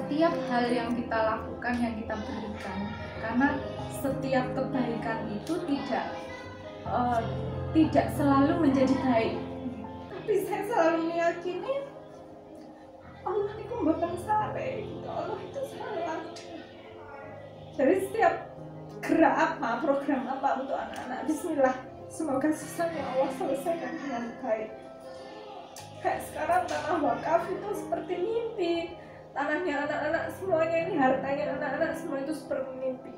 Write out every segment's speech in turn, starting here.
setiap hal yang kita lakukan, yang kita berikan, karena setiap kebaikan itu tidak selalu menjadi baik, tapi saya selalu meyakini Allah itu mboten sare, Allah itu salah. Dari setiap gerak apa, program apa untuk anak-anak, bismillah, semoga sisanya Allah selesaikan dengan baik. Kayak sekarang tanah wakaf itu seperti mimpi, tanahnya anak-anak semuanya ini, hartanya anak-anak semua itu seperti mimpi.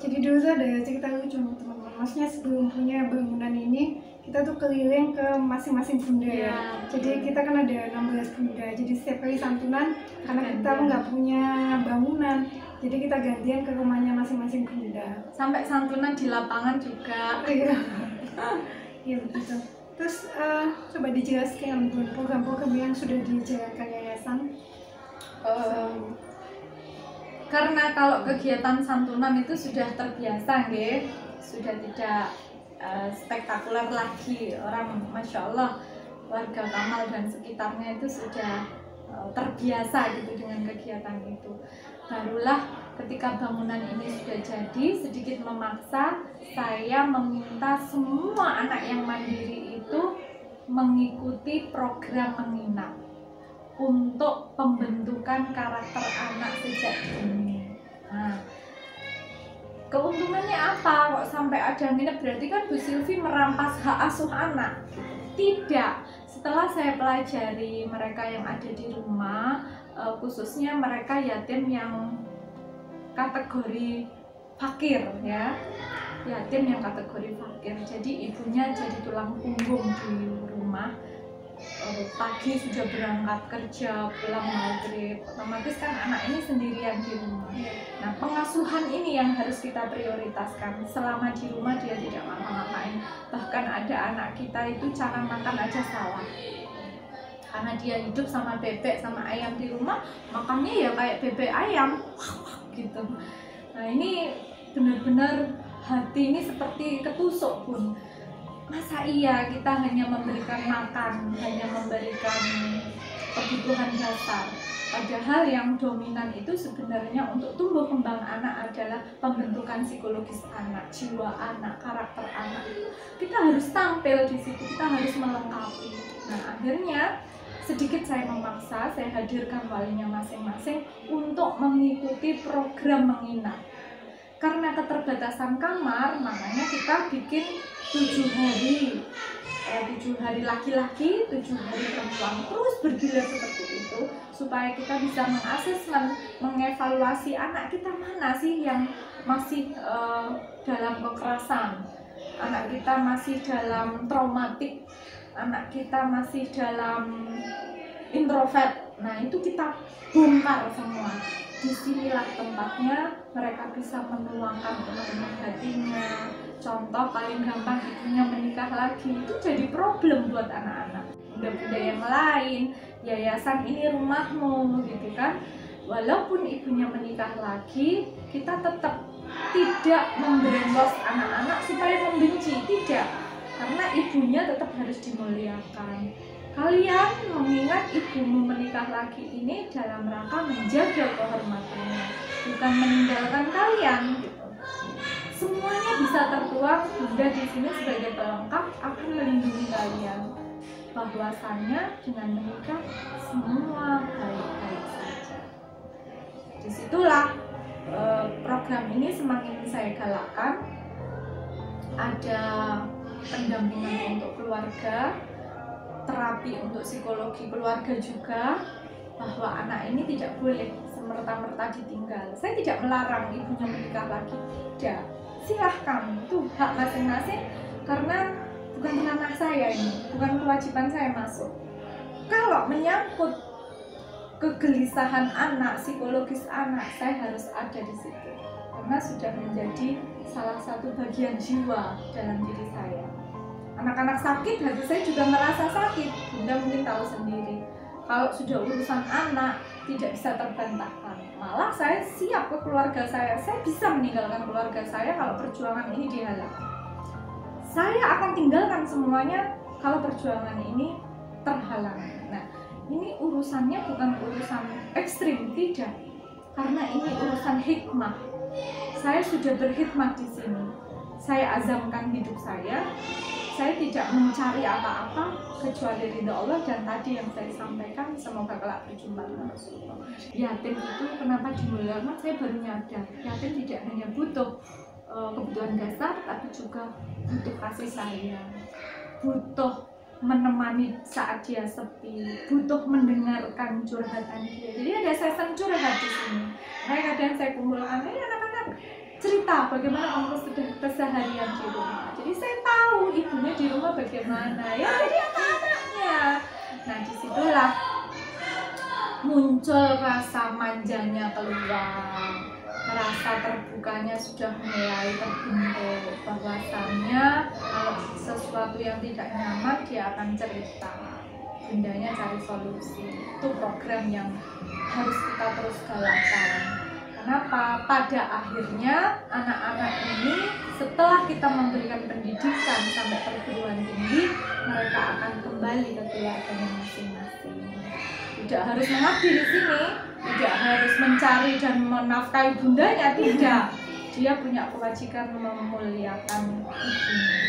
Jadi dulu tuh ada cerita lucu teman-teman. Maksudnya sebelum punya bangunan ini, kita tuh keliling ke masing-masing bunda ya. Jadi kita kan ada 16 bunda. Jadi setiap kali santunan, karena kita nggak punya bangunan, jadi kita gantian ke rumahnya masing-masing bunda. Sampai santunan di lapangan juga. Iya begitu. Terus coba dijelaskan program-program yang sudah dijalankan yayasan. Karena kalau kegiatan santunan itu sudah terbiasa, nggih, sudah tidak spektakuler lagi. Orang Masya Allah, warga Kamal dan sekitarnya itu sudah terbiasa gitu dengan kegiatan itu. Barulah ketika bangunan ini sudah jadi, sedikit memaksa, saya meminta semua anak yang mandiri itu mengikuti program menginap untuk pembentukan karakter anak sejak dini. Nah, keuntungannya apa? Kok sampai ada minat? Berarti kan Bu Silvi merampas hak asuh anak? Tidak. Setelah saya pelajari mereka yang ada di rumah, khususnya mereka yatim yang kategori fakir ya, yatim yang kategori fakir. Jadi ibunya jadi tulang punggung di rumah. Pagi sudah berangkat kerja, pulang maghrib, otomatis kan anak ini sendirian di rumah. Nah, pengasuhan ini yang harus kita prioritaskan. Selama di rumah dia tidak ngapa-ngapain. Bahkan ada anak kita itu cara makan aja salah, karena dia hidup sama bebek sama ayam di rumah, makannya ya kayak bebek ayam gitu. Nah, ini benar-benar hati ini seperti ketusuk Bun. Masa iya kita hanya memberikan makan, hanya memberikan kebutuhan dasar, padahal yang dominan itu sebenarnya untuk tumbuh kembang anak adalah pembentukan psikologis anak, jiwa anak, karakter anak. Kita harus tampil di situ, kita harus melengkapi. Nah, akhirnya sedikit saya memaksa, saya hadirkan walinya masing-masing untuk mengikuti program menginap. Karena keterbatasan kamar, makanya kita bikin 7 hari, 7 hari laki-laki, 7 hari perempuan, terus bergilir seperti itu supaya kita bisa mengasesmen, mengevaluasi anak kita mana sih yang masih dalam kekerasan, anak kita masih dalam traumatik, anak kita masih dalam introvert. Nah, itu kita bongkar semua. Disinilah tempatnya mereka bisa menuangkan penuh hatinya. Contoh paling gampang, ibunya menikah lagi, itu jadi problem buat anak-anak. Bunda-bunda yang lain, yayasan ini rumahmu gitu kan. Walaupun ibunya menikah lagi, kita tetap tidak membrainwash anak-anak supaya membenci, tidak. Karena ibunya tetap harus dimuliakan. Kalian mengingat ibumu menikah lagi ini dalam rangka menjaga kehormatannya, bukan meninggalkan kalian gitu. Semuanya bisa tertuang, Bunda di sini sebagai pelengkap akan melindungi kalian. Bahwasannya dengan menikah semua baik-baik saja. Disitulah program ini semakin saya galakkan. Ada pendampingan untuk keluarga, terapi untuk psikologi keluarga juga, bahwa anak ini tidak boleh semerta-merta ditinggal. Saya tidak melarang ibunya menikah lagi, tidak. Silahkan, itu hak masing-masing, karena bukan ranah saya ini, bukan kewajiban saya masuk. Kalau menyangkut kegelisahan anak, psikologis anak, saya harus ada di situ, karena sudah menjadi salah satu bagian jiwa dalam diri saya. Anak-anak sakit, hati saya juga merasa sakit. Bunda mungkin tahu sendiri, kalau sudah urusan anak tidak bisa terbantahkan. Malah saya siap ke keluarga saya bisa meninggalkan keluarga saya kalau perjuangan ini dihalang. Saya akan tinggalkan semuanya kalau perjuangan ini terhalang. Nah, ini urusannya bukan urusan ekstrim, tidak. Karena ini urusan hikmah. Saya sudah berhikmah di sini. Saya azamkan hidup saya tidak mencari apa-apa kecuali ridha Allah, dan tadi yang saya sampaikan, semoga kelak berjumpa dengan Rasulullah. Yatim itu kenapa dimuliakan? Saya baru nyadar, yatim tidak hanya butuh kebutuhan dasar, tapi juga butuh kasih sayang, butuh menemani saat dia sepi, butuh mendengarkan curhatan dia. Jadi ada sesi curhat di sini. Kadang saya kumpulkan, anak-anak cerita bagaimana kamu keseharian di rumah. Jadi saya tahu ibunya di rumah bagaimana, ya jadi anak-anaknya. Nah, disitulah muncul rasa manjanya keluar, rasa terbukanya sudah mulai terbentuk, bahwasannya kalau sesuatu yang tidak nyaman dia akan cerita, bundanya cari solusi. Itu program yang harus kita terus galakkan. Kenapa? Pada akhirnya anak-anak ini setelah kita memberikan pendidikan sampai perguruan tinggi, mereka akan kembali ke keluarganya masing-masing. Tidak harus mengabdi di sini, tidak harus mencari dan menafkahi bundanya, tidak. Dia punya kewajiban memuliakan ibunya.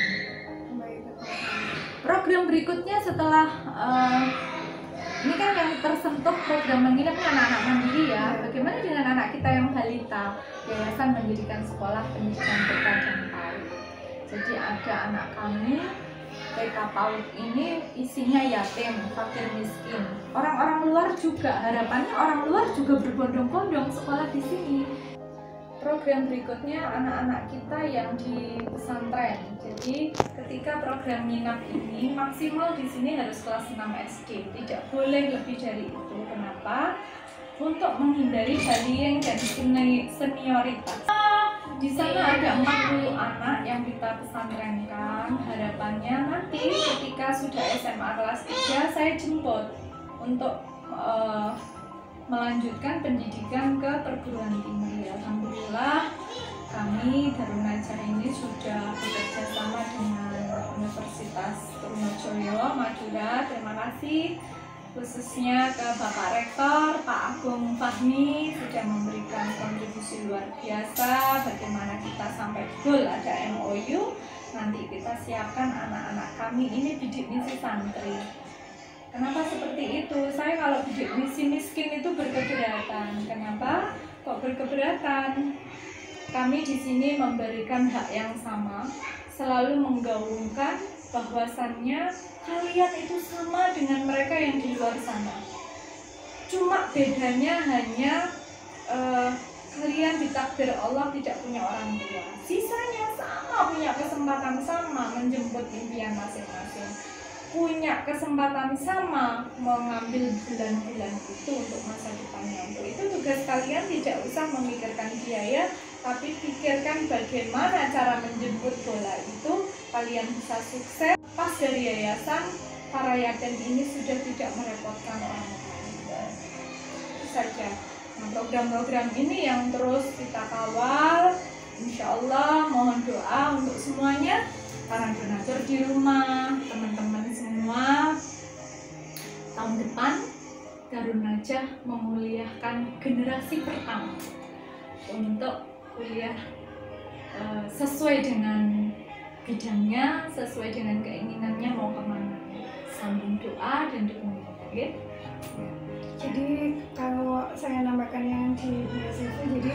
Program berikutnya setelah ini kan yang tersentuh program menginap anak-anak mandiri ya. Bagaimana dengan anak kita yang balita? Yayasan Mendirikan Sekolah Pendidikan TK dan PAUD. Jadi ada anak kami TK PAUD ini isinya yatim, fakir miskin. Orang-orang luar juga, harapannya orang luar juga berbondong-bondong sekolah di sini. Program berikutnya anak-anak kita yang di pesantren. Jadi ketika program nginap ini maksimal di sini harus kelas 6 SD, tidak boleh lebih dari itu. Kenapa? Untuk menghindari bullying dan senioritas. Di sana ada 40 anak yang kita pesantrenkan. Harapannya nanti ketika sudah SMA kelas 3 saya jemput untuk melanjutkan pendidikan ke perguruan tinggi. Alhamdulillah kami Darun Najah ini sudah bekerja sama dengan Universitas Trunojoyo Madura. Terima kasih khususnya ke Bapak Rektor Pak Agung Fahmi sudah memberikan kontribusi luar biasa. Bagaimana kita sampai goal ada MOU, nanti kita siapkan anak-anak kami ini bidik misi santri. Kenapa seperti itu? Saya kalau bidik misi miskin itu berkeberatan. Kenapa? Kok berkeberatan? Kami di sini memberikan hak yang sama, selalu menggaungkan bahwasannya kalian itu sama dengan mereka yang di luar sana. Cuma bedanya hanya kalian ditakdir Allah tidak punya orang tua. Sisanya sama, punya kesempatan sama menjemput impian masing-masing. Punya kesempatan sama mengambil bulan-bulan itu untuk masa depannya. Untuk itu tugas kalian tidak usah memikirkan biaya, tapi pikirkan bagaimana cara menjemput bola itu kalian bisa sukses. Pas dari yayasan, para yatim ini sudah tidak merepotkan orang lain. Itu saja. Nah, program-program ini yang terus kita kawal. Insya Allah mohon doa untuk semuanya, para donatur di rumah, teman-teman semua. Tahun depan Darun Najah memuliakan generasi pertama untuk kuliah sesuai dengan bidangnya, sesuai dengan keinginannya mau kemana. Sambung doa dan dukungan. Okay? Jadi kalau saya nambahkan yang di BSF, jadi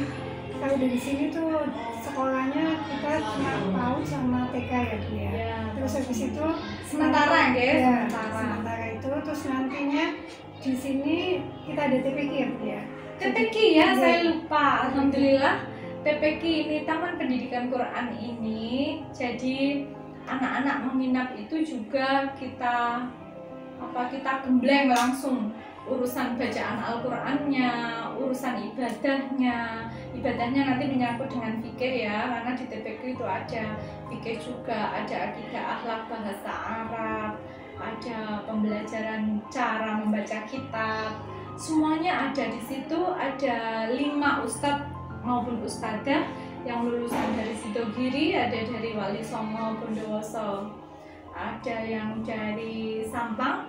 kalau dari sini tuh sekolahnya kita cuma PAUD sama TK ya Bu ya. Terus habis itu Sementara ya, sementara itu terus nantinya di sini kita ada TPQ ya Bu ya. TPQ ya, saya lupa. Alhamdulillah TPQ ini Taman Pendidikan Quran ini, jadi anak-anak menginap itu juga kita gembleng langsung urusan bacaan Al-Qur'annya, urusan ibadahnya nanti menyangkut dengan fikih ya, karena di TPQ itu ada fikih juga, ada akidah, akhlak, bahasa Arab, ada pembelajaran cara membaca kitab, semuanya ada di situ. Ada 5 ustadz maupun ustadzah yang lulusan dari Sidogiri, ada dari Wali Songo Bondowoso, ada yang dari Sampang,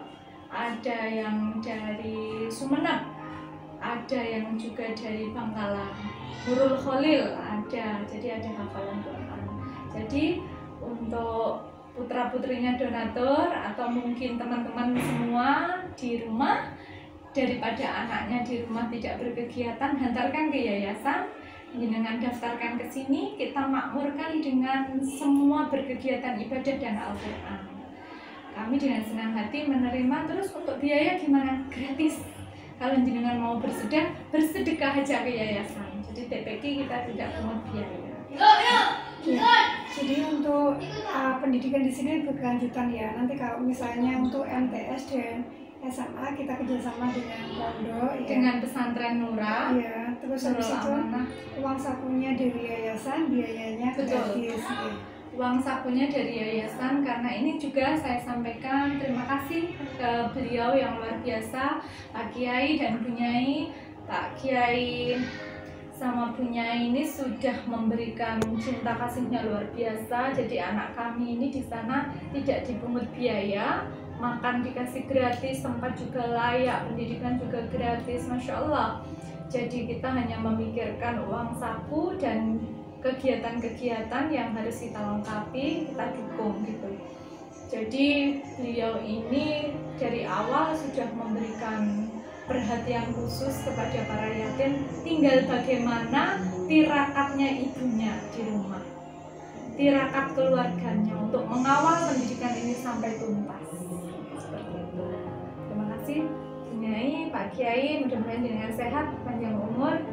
ada yang dari Sumeneb, ada yang juga dari Bangkalan, Nurul Khalil ada, jadi ada hafalan Quran. Jadi untuk putra-putrinya donatur atau mungkin teman-teman semua di rumah, daripada anaknya di rumah tidak berkegiatan, hantarkan ke yayasan, dengan daftarkan ke sini, kita makmurkan dengan semua berkegiatan ibadah dan Al-Quran. Kami dengan senang hati menerima. Terus untuk biaya gimana? Gratis. Kalau jenengan mau bersedekah aja ke yayasan. Jadi TPQ kita tidak pungut biaya. Ya, jadi untuk pendidikan di sini berkelanjutan ya. Nanti kalau misalnya untuk MTS dan SMA kita kerjasama dengan pondok ya. Dengan pesantren Nura. Iya, terus habis itu uang sakunya dari yayasan, biayanya gratis. Ya. Uang sakunya dari yayasan, karena ini juga saya sampaikan terima kasih ke beliau yang luar biasa, Pak Kiai dan Bu Nyai. Pak Kiai sama Bu Nyai ini sudah memberikan cinta kasihnya luar biasa. Jadi anak kami ini di sana tidak dipungut biaya, makan dikasih gratis, tempat juga layak, pendidikan juga gratis, Masya Allah. Jadi kita hanya memikirkan uang saku dan kegiatan-kegiatan yang harus kita lengkapi, kita dukung gitu. Jadi beliau ini dari awal sudah memberikan perhatian khusus kepada para yatim, tinggal bagaimana tirakatnya ibunya di rumah, tirakat keluarganya untuk mengawal pendidikan ini sampai tuntas. Seperti itu. Terima kasih Nyai, Pak Kiai, mudah-mudahan dengan sehat, panjang umur,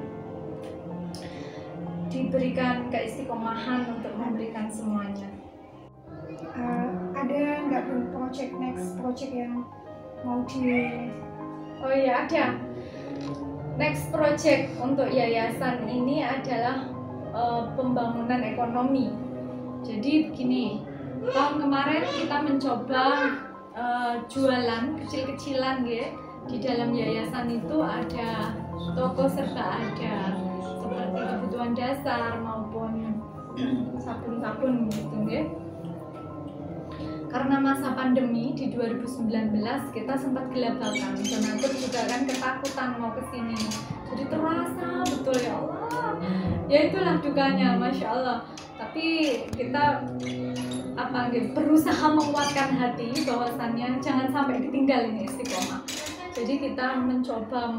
diberikan keistiqomahan untuk memberikan semuanya. Ada nggak next project yang mau di... Oh iya, ada. Next project untuk yayasan ini adalah pembangunan ekonomi. Jadi begini, tahun kemarin kita mencoba jualan kecil-kecilan ya. Di dalam yayasan itu ada toko serba ada, seperti kebutuhan dasar maupun sabun-sabun gitu ya. Karena masa pandemi di 2019 kita sempat gelagapan, donatur juga kan ketakutan mau kesini. Jadi terasa betul ya Allah. Ya itulah dukanya, Masya Allah. Tapi kita berusaha menguatkan hati bahwasannya jangan sampai ditinggal ini istiqomah. Jadi kita mencoba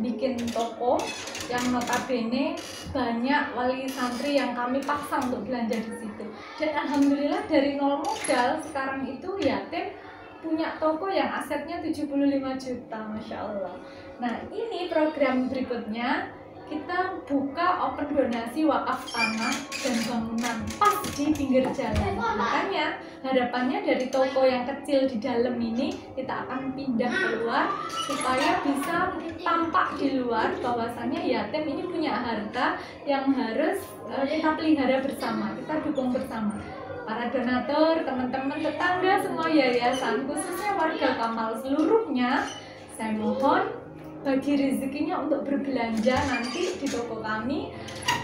bikin toko yang notabene banyak wali santri yang kami paksa untuk belanja di situ. Dan alhamdulillah dari nol modal sekarang itu yatim punya toko yang asetnya 75 juta, Masya Allah. Nah ini program berikutnya, kita buka open donasi wakaf tanah dan bangunan pas di pinggir jalan. Makanya harapannya dari toko yang kecil di dalam ini kita akan pindah keluar supaya bisa tampak di luar bahwasannya yatim ini punya harta yang harus kita pelihara bersama, kita dukung bersama. Para donatur, teman-teman, tetangga, semua yayasan, khususnya warga Kamal seluruhnya, saya mohon bagi rezekinya untuk berbelanja nanti di toko kami.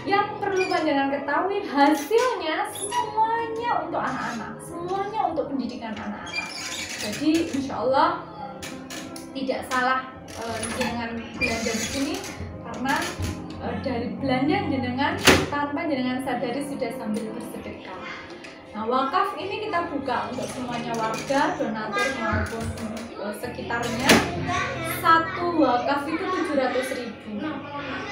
Yang perlu panjenengan ketahui, hasilnya semuanya untuk anak-anak, semuanya untuk pendidikan anak-anak. Jadi insya Allah tidak salah dengan belanja di sini, karena dari belanja jenengan tanpa jenengan sadari sudah sambil bersedekah. Nah, wakaf ini kita buka untuk semuanya warga, donatur maupun sekitarnya. Satu wakaf itu 700.000,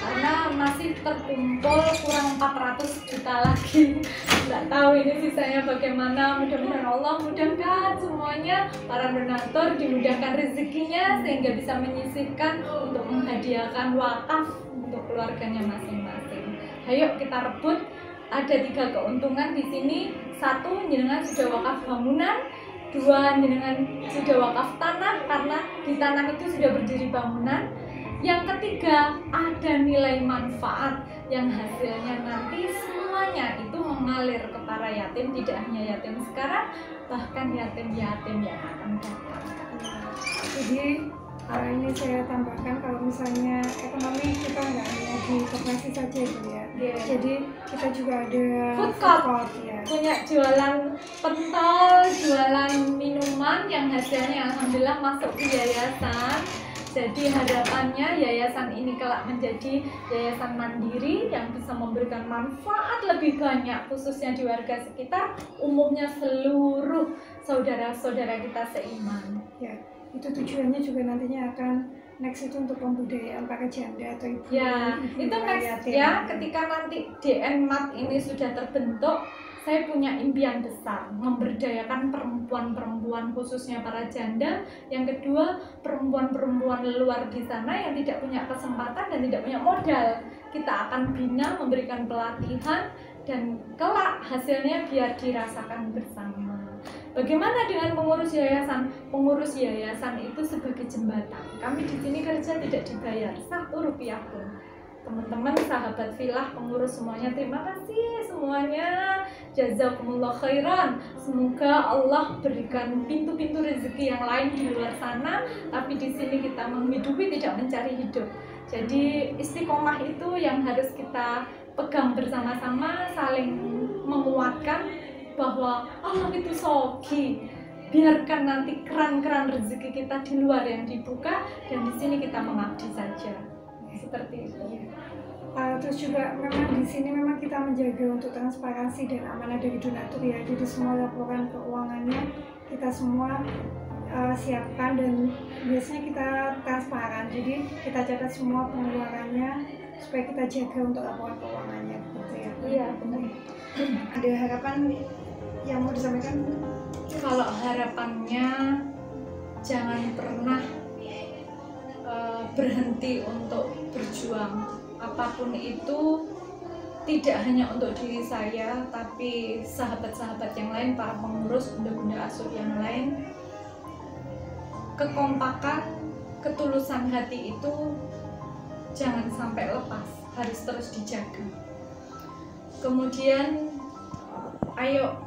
karena masih terkumpul kurang 400 juta lagi. Nggak tahu ini sisanya bagaimana. Mudah-mudahan Allah mudahkan semuanya, para donatur dimudahkan rezekinya sehingga bisa menyisihkan untuk menghadiahkan wakaf untuk keluarganya masing-masing. Ayo kita rebut. Ada 3 keuntungan di sini. 1, jenengan sudah wakaf bangunan. 2, jenengan sudah wakaf tanah karena di tanah itu sudah berdiri bangunan. Yang ketiga, ada nilai manfaat yang hasilnya nanti semuanya itu mengalir ke para yatim, tidak hanya yatim sekarang, bahkan yatim-yatim yang akan datang. Jadi Ini saya tambahkan kalau misalnya ekonomi kita nggak hanya di koperasi saja gitu ya. Jadi kita juga ada food court ya. Punya jualan pentol, jualan minuman yang hasilnya alhamdulillah masuk ke yayasan. Jadi harapannya yayasan ini kelak menjadi yayasan mandiri yang bisa memberikan manfaat lebih banyak khususnya di warga sekitar, umumnya seluruh saudara-saudara kita seiman. Ya, itu tujuannya juga nantinya akan next itu untuk pembudayaan para janda atau ibu. Ya, itu next ya. Ketika nanti DNMAT ini sudah terbentuk, saya punya impian besar memberdayakan perempuan-perempuan khususnya para janda. Yang kedua, perempuan-perempuan luar di sana yang tidak punya kesempatan dan tidak punya modal. Kita akan bina, memberikan pelatihan, dan kelak hasilnya biar dirasakan bersama. Bagaimana dengan pengurus yayasan? Pengurus yayasan itu sebagai jembatan. Kami di sini kerja tidak dibayar Rp1 pun. Teman-teman, sahabat Filah, pengurus semuanya, terima kasih semuanya. Jazakumullah khairan. Semoga Allah berikan pintu-pintu rezeki yang lain di luar sana, tapi di sini kita menghidupi, tidak mencari hidup. Jadi istiqomah itu yang harus kita pegang bersama-sama, saling menguatkan bahwa Allah itu sogi. Biarkan nanti keran-keran rezeki kita di luar yang dibuka, dan di sini kita mengabdi saja. Seperti itu. Terus juga memang di sini memang kita menjaga untuk transparansi dan amanah dari donatur ya. Jadi semua laporan keuangannya kita semua siapkan dan biasanya kita transparan. Jadi kita catat semua pengeluarannya supaya kita jaga untuk laporan keuangannya gitu ya. Iya, benar. Ada harapan yang mau disampaikan? Kalau harapannya jangan pernah berhenti untuk berjuang. Apapun itu, tidak hanya untuk diri saya, tapi sahabat-sahabat yang lain, para pengurus, bunda-bunda asuh yang lain. Kekompakan, ketulusan hati itu jangan sampai lepas, harus terus dijaga. Kemudian ayo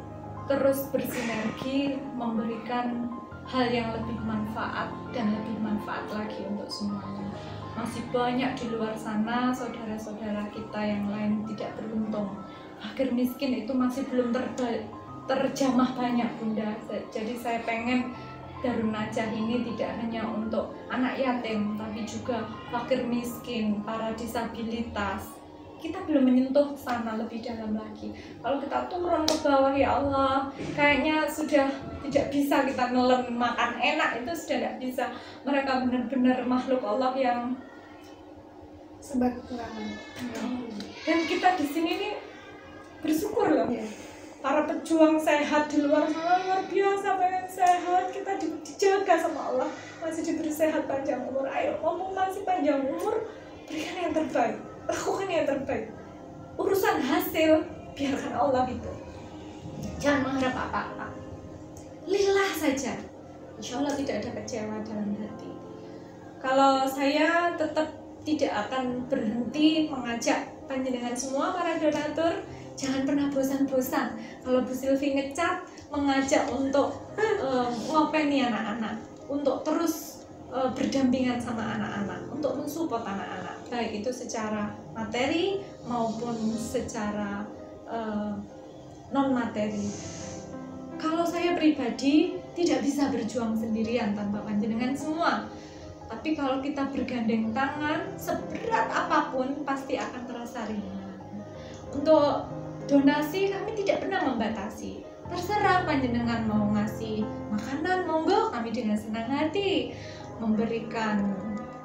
terus bersinergi memberikan hal yang lebih manfaat dan lebih manfaat lagi untuk semuanya. Masih banyak di luar sana saudara-saudara kita yang lain tidak beruntung. Fakir miskin itu masih belum terjamah banyak, Bunda. Jadi saya pengen Darun Najah ini tidak hanya untuk anak yatim, tapi juga fakir miskin, para disabilitas. Kita belum menyentuh sana lebih dalam lagi. Kalau kita turun ke bawah, ya Allah, kayaknya sudah tidak bisa kita nelen makan enak, itu sudah tidak bisa. Mereka benar-benar makhluk Allah yang serba kekurangan. Dan kita di sini nih bersyukur loh. Para pejuang sehat di luar sana luar biasa, pengen sehat, kita dijaga sama Allah, masih diberi sehat panjang umur. Ayo, ngomong masih panjang umur, berikan yang terbaik, lakukan yang terbaik. Urusan hasil biarkan Allah itu. Jangan mengharap apa-apa, lillah saja. Insya Allah tidak ada kecewa dalam hati. Kalau saya tetap tidak akan berhenti mengajak panjenengan semua para donatur, jangan pernah bosan-bosan. Kalau Bu Silvi ngecat, mengajak untuk ngopeni anak-anak, untuk terus berdampingan sama anak-anak, untuk mensupport anak-anak, baik itu secara materi maupun secara non materi. Kalau saya pribadi tidak bisa berjuang sendirian tanpa panjenengan semua. Tapi kalau kita bergandeng tangan, seberat apapun pasti akan terasa ringan. Untuk donasi kami tidak pernah membatasi. Terserah panjenengan mau ngasih makanan, monggo, kami dengan senang hati memberikan.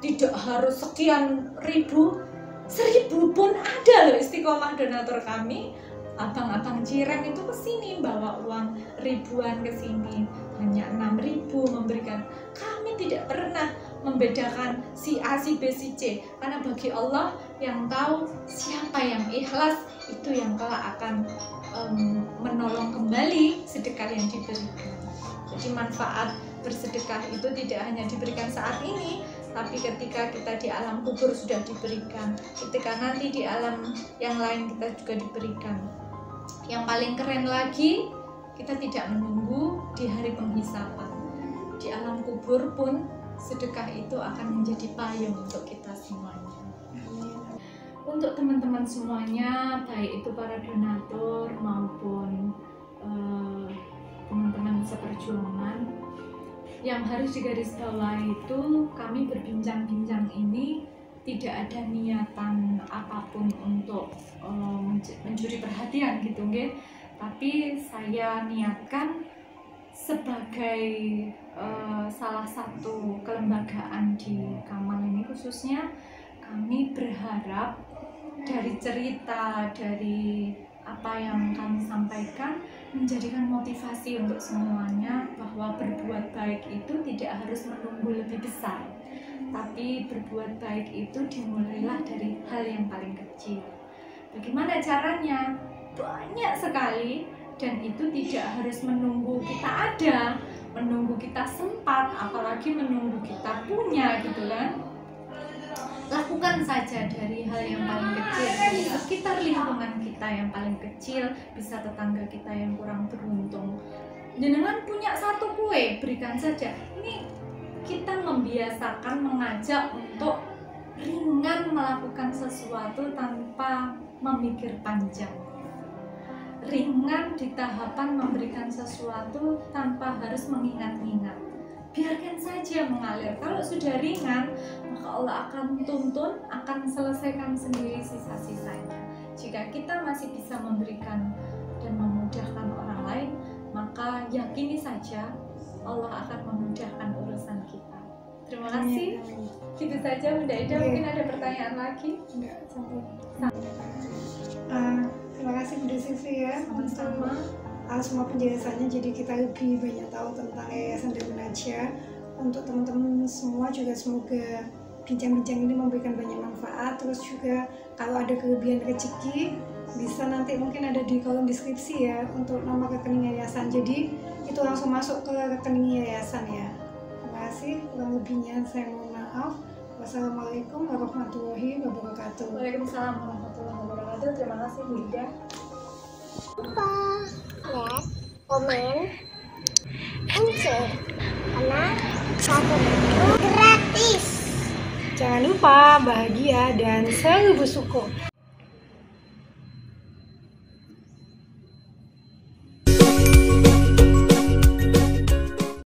Tidak harus sekian ribu, 1000 pun ada loh istiqomah donatur kami. Abang-abang Cireng itu kesini bawa uang ribuan kesini, hanya 6.000 memberikan. Kami tidak pernah membedakan si A, si B, si C, karena bagi Allah yang tahu siapa yang ikhlas itu yang kelak akan menolong kembali sedekah yang diberikan. Jadi manfaat bersedekah itu tidak hanya diberikan saat ini, tapi ketika kita di alam kubur sudah diberikan, ketika nanti di alam yang lain kita juga diberikan. Yang paling keren lagi, kita tidak menunggu di hari penghisapan. Di alam kubur pun sedekah itu akan menjadi payung untuk kita semuanya. Untuk teman-teman semuanya, baik itu para donatur maupun teman-teman seperjuangan, yang harus digarisbawahi itu kami berbincang-bincang ini tidak ada niatan apapun untuk mencuri perhatian gitu, nggih. Tapi saya niatkan sebagai salah satu kelembagaan di Kamal ini khususnya, kami berharap dari cerita, dari apa yang kami sampaikan menjadikan motivasi untuk semuanya bahwa berbuat baik itu tidak harus menunggu lebih besar, tapi berbuat baik itu dimulailah dari hal yang paling kecil. Bagaimana caranya? Banyak sekali, dan itu tidak harus menunggu kita ada, menunggu kita sempat, apalagi menunggu kita punya gitu kan. Lakukan saja dari hal yang paling kecil, di sekitar lingkungan kita yang paling kecil, bisa tetangga kita yang kurang beruntung. Jenengan punya satu kue, berikan saja. Ini kita membiasakan mengajak untuk ringan melakukan sesuatu tanpa memikir panjang. Ringan di tahapan memberikan sesuatu tanpa harus mengingat-ingat. Biarkan saja mengalir. Kalau sudah ringan, maka Allah akan tuntun, akan selesaikan sendiri sisa-sisanya. Jika kita masih bisa memberikan dan memudahkan orang lain, maka yakini saja Allah akan memudahkan urusan kita. Terima kasih. Gitu saja Bunda Ida. Mungkin ada pertanyaan lagi? Enggak, terima kasih Bunda Silvi ya. Sama-sama. Semua penjelasannya, jadi kita lebih banyak tahu tentang Yayasan Darun Najah. Untuk teman-teman semua juga semoga bincang-bincang ini memberikan banyak manfaat. Terus juga kalau ada kelebihan rezeki bisa nanti mungkin ada di kolom deskripsi ya untuk nomor rekening yayasan, jadi itu langsung masuk ke rekening yayasan ya. Terima kasih, kurang lebihnya saya mohon maaf. Wassalamualaikum warahmatullahi wabarakatuh. Waalaikumsalam warahmatullahi wabarakatuh. Terima kasih Bu Ida. Lupa like, komen, and share karena satu itu gratis. Jangan lupa bahagia dan selalu bersyukur.